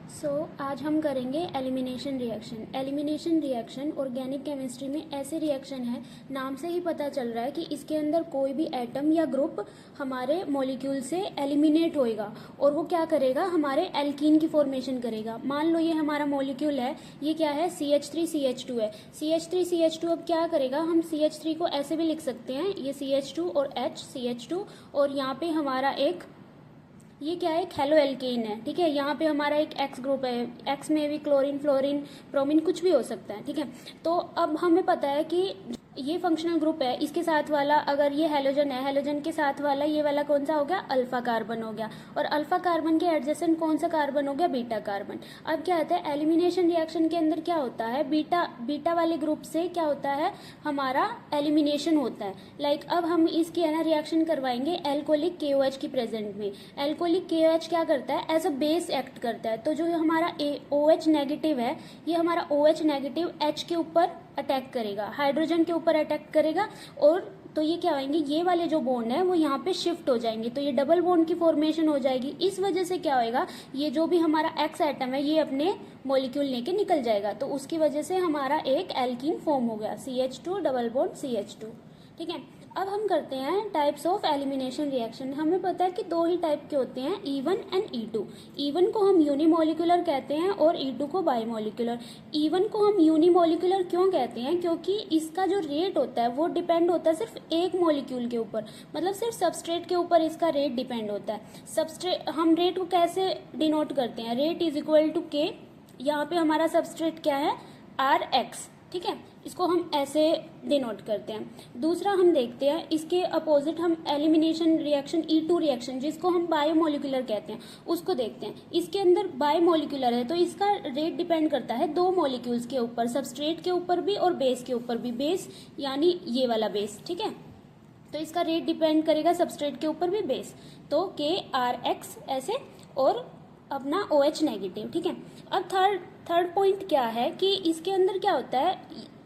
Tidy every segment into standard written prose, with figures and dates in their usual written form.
आज हम करेंगे elimination reaction. Elimination reaction organic chemistry में ऐसे रिएक्शन है, नाम से ही पता चल रहा है कि इसके अंदर कोई भी एटम या ग्रुप हमारे मॉलिक्यूल से एलिमिनेट होएगा और वो क्या करेगा, हमारे एल्कीन की फॉर्मेशन करेगा। मान लो ये हमारा मॉलिक्यूल है, ये क्या है, CH3CH2 है। CH3CH2 अब क्या करेगा, हम CH3 को ऐसे भी लिख सकते हैं, ये CH2 और H CH2 और यहाँ पे हमारा एक ये क्या है, एक हेलो एल्केन है। ठीक है, यहाँ पे हमारा एक एक्स ग्रुप है, एक्स में भी क्लोरीन फ्लोरीन ब्रोमीन कुछ भी हो सकता है। ठीक है, तो अब हमें पता है कि ये फंक्शनल ग्रुप है, इसके साथ वाला अगर ये हेलोजन है, हेलोजन के साथ वाला ये वाला कौन सा हो गया, अल्फा कार्बन हो गया, और अल्फा कार्बन के एडजेसेंट कौन सा कार्बन हो गया, बीटा कार्बन। अब क्या होता है, एलिमिनेशन रिएक्शन के अंदर क्या होता है, बीटा वाले ग्रुप से क्या होता है, हमारा एलिमिनेशन होता है। लाइक अब हम इसकी है ना रिएक्शन करवाएंगे एल्कोहलिक KOH की प्रेजेंट में। एल्कोहलिक KOH क्या करता है, एज अ बेस एक्ट करता है। तो जो हमारा OH नेगेटिव है, ये हमारा OH नेगेटिव H के ऊपर अटैक करेगा, हाइड्रोजन के ऊपर अटैक करेगा, और तो ये क्या होंगे, ये वाले जो बॉन्ड है वो यहाँ पे शिफ्ट हो जाएंगे, तो ये डबल बॉन्ड की फॉर्मेशन हो जाएगी। इस वजह से क्या होएगा, ये जो भी हमारा एक्स एटम है ये अपने मॉलिक्यूल लेके निकल जाएगा, तो उसकी वजह से हमारा एक एल्कीन फॉर्म हो गया, CH2 डबल बॉन्ड CH2। ठीक है, अब हम करते हैं टाइप्स ऑफ एलिमिनेशन रिएक्शन। हमें पता है कि दो ही टाइप के होते हैं, E1 एंड E2। E1 को हम यूनिमोलिकुलर कहते हैं और E2 को बाईमोलिकुलर। E1 को हम यूनिमोलिकुलर क्यों कहते हैं, क्योंकि इसका जो रेट होता है वो डिपेंड होता है सिर्फ एक मॉलिक्यूल के ऊपर, मतलब सिर्फ सबस्ट्रेट के ऊपर इसका रेट डिपेंड होता है। सबस्ट्रेट हम रेट को कैसे डिनोट करते हैं, rate is equal to K। यहाँ पे हमारा सबस्ट्रेट क्या है, RX। ठीक है, इसको हम ऐसे डिनोट करते हैं। दूसरा हम देखते हैं, इसके अपोजिट हम एलिमिनेशन रिएक्शन E2 रिएक्शन, जिसको हम बायोमोलिकुलर कहते हैं, उसको देखते हैं। इसके अंदर बायोमोलिकुलर है, तो इसका रेट डिपेंड करता है दो मॉलिक्यूल्स के ऊपर, सबस्ट्रेट के ऊपर भी और बेस के ऊपर भी। बेस यानी ये वाला बेस, ठीक है, तो इसका रेट डिपेंड करेगा सबस्ट्रेट के ऊपर भी, बेस। तो KRX ऐसे, और अपना OH नेगेटिव। ठीक है, अब थर्ड पॉइंट क्या है कि इसके अंदर क्या होता है,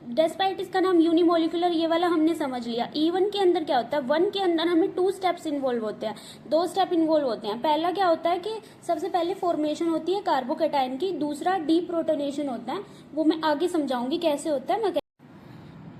डेस्पाइट इसका नाम यूनिमोलिकुलर, ये वाला हमने समझ लिया। E1 के अंदर क्या होता है, 1 के अंदर हमें 2 स्टेप्स इन्वॉल्व होते हैं, 2 स्टेप इन्वॉल्व होते हैं। पहला क्या होता है कि सबसे पहले फॉर्मेशन होती है कार्बोकैटायन की, दूसरा डीप्रोटोनेशन होता है, वो मैं आगे समझाऊंगी कैसे होता है।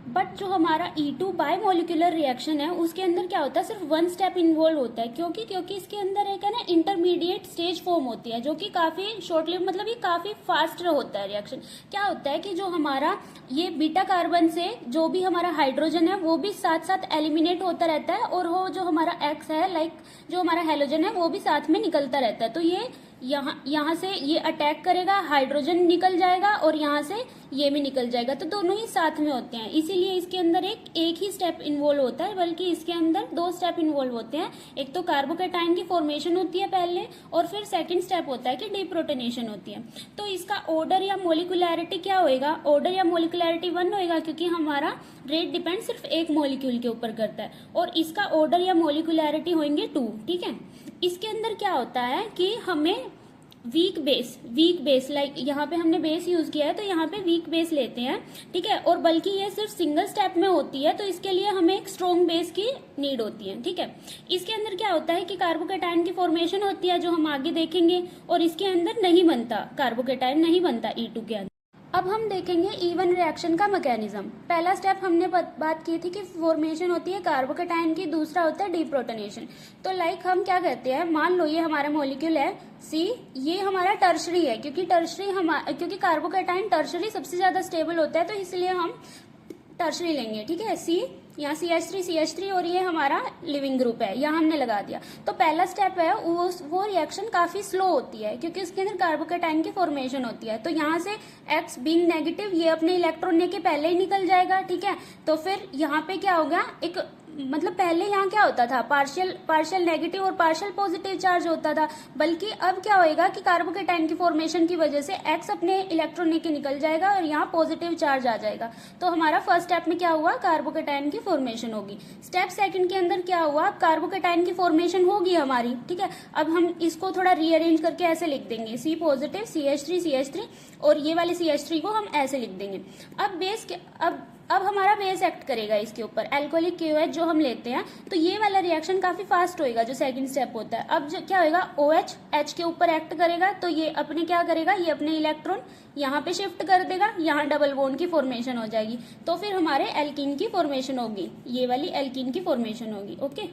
बट जो हमारा E2 बायोमोलिकुलर रिएक्शन है उसके अंदर क्या होता है, सिर्फ 1 स्टेप इन्वॉल्व होता है। क्योंकि इसके अंदर एक है ना इंटरमीडिएट स्टेज फॉर्म होती है, जो कि काफी शॉर्ट लिव, मतलब ये काफी फास्ट होता है रिएक्शन। क्या होता है कि जो हमारा ये बीटा कार्बन से जो भी हमारा हाइड्रोजन है वो भी साथ साथ एलिमिनेट होता रहता है, और वो जो हमारा एक्स है, लाइक जो हमारा हेलोजन है, वो भी साथ में निकलता रहता है। तो ये यहाँ से ये अटैक करेगा, हाइड्रोजन निकल जाएगा, और यहाँ से ये भी निकल जाएगा, तो दोनों ही साथ में होते हैं। इसीलिए इसके अंदर एक ही स्टेप इन्वॉल्व होता है, बल्कि इसके अंदर 2 स्टेप इन्वॉल्व होते हैं। एक तो कार्बोकैटायन की फॉर्मेशन होती है पहले, और फिर सेकंड स्टेप होता है कि डीप्रोटोनेशन होती है। तो इसका ऑर्डर या मोलिकुलैरिटी क्या होएगा, ऑर्डर या मोलिकुलैरिटी 1 होएगा, क्योंकि हमारा रेट डिपेंड सिर्फ एक मॉलिक्यूल के ऊपर करता है, और इसका ऑर्डर या मोलिकुलैरिटी होंगे 2। ठीक है, इसके अंदर क्या होता है कि हमें वीक बेस लाइक यहाँ पे हमने बेस यूज किया है, तो यहाँ पे वीक बेस लेते हैं। ठीक है, और बल्कि ये सिर्फ सिंगल स्टेप में होती है, तो इसके लिए हमें एक स्ट्रॉन्ग बेस की नीड होती है। ठीक है, इसके अंदर क्या होता है कि कार्बोकैटायन की फॉर्मेशन होती है, जो हम आगे देखेंगे, और इसके अंदर नहीं बनता कार्बोकैटायन, नहीं बनता E2 के अंदर। अब हम देखेंगे E1 रिएक्शन का मैकेनिज्म। पहला स्टेप हमने बात की थी कि फॉर्मेशन होती है कार्बोकैटायन की, दूसरा होता है डीप्रोटोनेशन। तो लाइक हम क्या कहते हैं, मान लो ये हमारा मॉलिक्यूल है C, ये हमारा टर्शरी है, क्योंकि कार्बोकैटायन टर्शरी सबसे ज्यादा स्टेबल होता है, तो इसलिए हम टर्शरी लेंगे। ठीक है, C यहाँ CH3 और ये हमारा लिविंग ग्रुप है, यहाँ हमने लगा दिया। तो पहला स्टेप है वो रिएक्शन काफी स्लो होती है, क्योंकि उसके अंदर कार्बोकैटायन की फॉर्मेशन होती है। तो यहाँ से X बीइंग नेगेटिव, ये अपने इलेक्ट्रॉन लेके पहले ही निकल जाएगा। ठीक है, तो फिर यहाँ पे क्या होगा, एक मतलब पहले यहाँ क्या होता था, पार्शियल नेगेटिव और पार्शियल पॉजिटिव चार्ज होता था, बल्कि अब क्या होएगा कि कार्बोकैटायन की फॉर्मेशन की वजह से X अपने इलेक्ट्रॉन लेके निकल जाएगा और यहाँ पॉजिटिव चार्ज आ जाएगा। तो हमारा फर्स्ट स्टेप में क्या हुआ, कार्बोकैटायन की फॉर्मेशन होगी। स्टेप सेकंड के अंदर क्या हुआ, कार्बोकैटायन की फॉर्मेशन होगी हमारी। ठीक है, अब हम इसको थोड़ा रीअरेंज करके ऐसे लिख देंगे, C पॉजिटिव CH3 और ये वाले CH3 को हम ऐसे लिख देंगे। अब अब हमारा बेस एक्ट करेगा इसके ऊपर, एल्कोहलिक KOH जो हम लेते हैं, तो ये वाला रिएक्शन काफी फास्ट होएगा जो सेकंड स्टेप होता है। अब जो क्या होएगा, OH H के ऊपर एक्ट करेगा, तो ये अपने क्या करेगा, ये अपने इलेक्ट्रॉन यहाँ पे शिफ्ट कर देगा, यहाँ डबल बॉन्ड की फॉर्मेशन हो जाएगी, तो फिर हमारे एल्कीन की फॉर्मेशन होगी, ये वाली एल्कीन की फॉर्मेशन होगी। ओके,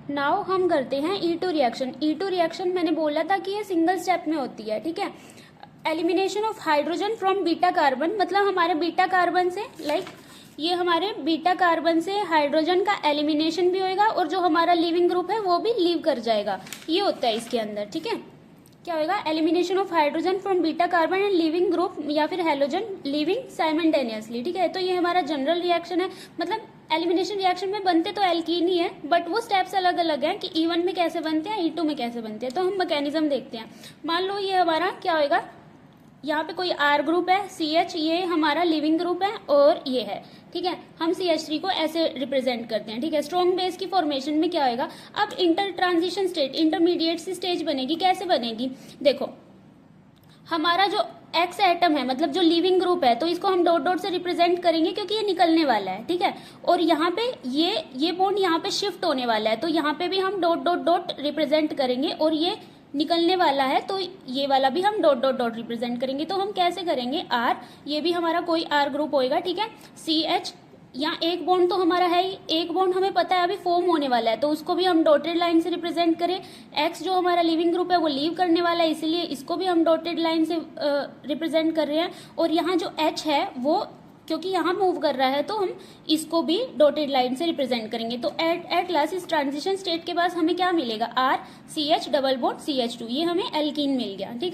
नाउ हम करते हैं E2 रिएक्शन। E2 रिएक्शन मैंने बोला था कि ये सिंगल स्टेप में होती है, ठीक है। Elimination of hydrogen from beta carbon, मतलब हमारे बीटा कार्बन से, ये हमारे बीटा कार्बन से हाइड्रोजन का एलिमिनेशन भी होएगा और जो हमारा लिविंग ग्रुप है वो भी लीव कर जाएगा, ये होता है इसके अंदर, ठीक है। क्या होगा, elimination of hydrogen from beta carbon and leaving group या फिर हेलोजन लिविंग साइमल्टेनियसली, ठीक है। तो ये हमारा जनरल रिएक्शन है, मतलब एलिमिनेशन रिएक्शन में बनते तो एल्कीन ही है, बट वो स्टेप्स अलग अलग हैं कि E1 में कैसे बनते हैं, E2 में कैसे बनते हैं। तो हम मैकेनिज्म देखते हैं। मान लो ये हमारा क्या होएगा, यहाँ पे कोई R ग्रुप है, CH, ये हमारा लिविंग ग्रुप है और ये है, ठीक है। हम CH3 को ऐसे रिप्रेजेंट करते हैं, ठीक है। स्ट्रॉन्ग बेस की फॉर्मेशन में क्या होएगा, अब इंटर ट्रांजिशन स्टेट, इंटरमीडिएट सी स्टेज बनेगी। कैसे बनेगी, देखो हमारा जो X एटम है, मतलब जो लिविंग ग्रुप है, तो इसको हम डॉट डॉट से रिप्रेजेंट करेंगे क्योंकि ये निकलने वाला है, ठीक है। और यहाँ पे ये बॉन्ड यहाँ पे शिफ्ट होने वाला है, तो यहाँ पे भी हम डॉट डॉट डॉट रिप्रेजेंट करेंगे, और ये निकलने वाला है तो ये वाला भी हम डॉट डॉट डॉट रिप्रेजेंट करेंगे। तो हम कैसे करेंगे, R, ये भी हमारा कोई R ग्रुप होएगा, ठीक है। CH, यहाँ एक बॉन्ड तो हमारा है ही, एक बॉन्ड हमें पता है अभी फॉर्म होने वाला है, तो उसको भी हम डॉटेड लाइन से रिप्रेजेंट करें। X जो हमारा लिविंग ग्रुप है वो लीव करने वाला है, इसीलिए इसको भी हम डॉटेड लाइन से रिप्रेजेंट कर रहे हैं। और यहाँ जो H है वो क्योंकि यहाँ मूव कर रहा है, तो हम इसको भी डॉटेड लाइन से रिप्रेजेंट करेंगे। तो एट लास्ट इस ट्रांजिशन स्टेट के पास हमें क्या मिलेगा, R CH double bond CH2, ये हमें एल्कीन मिल गया, ठीक है।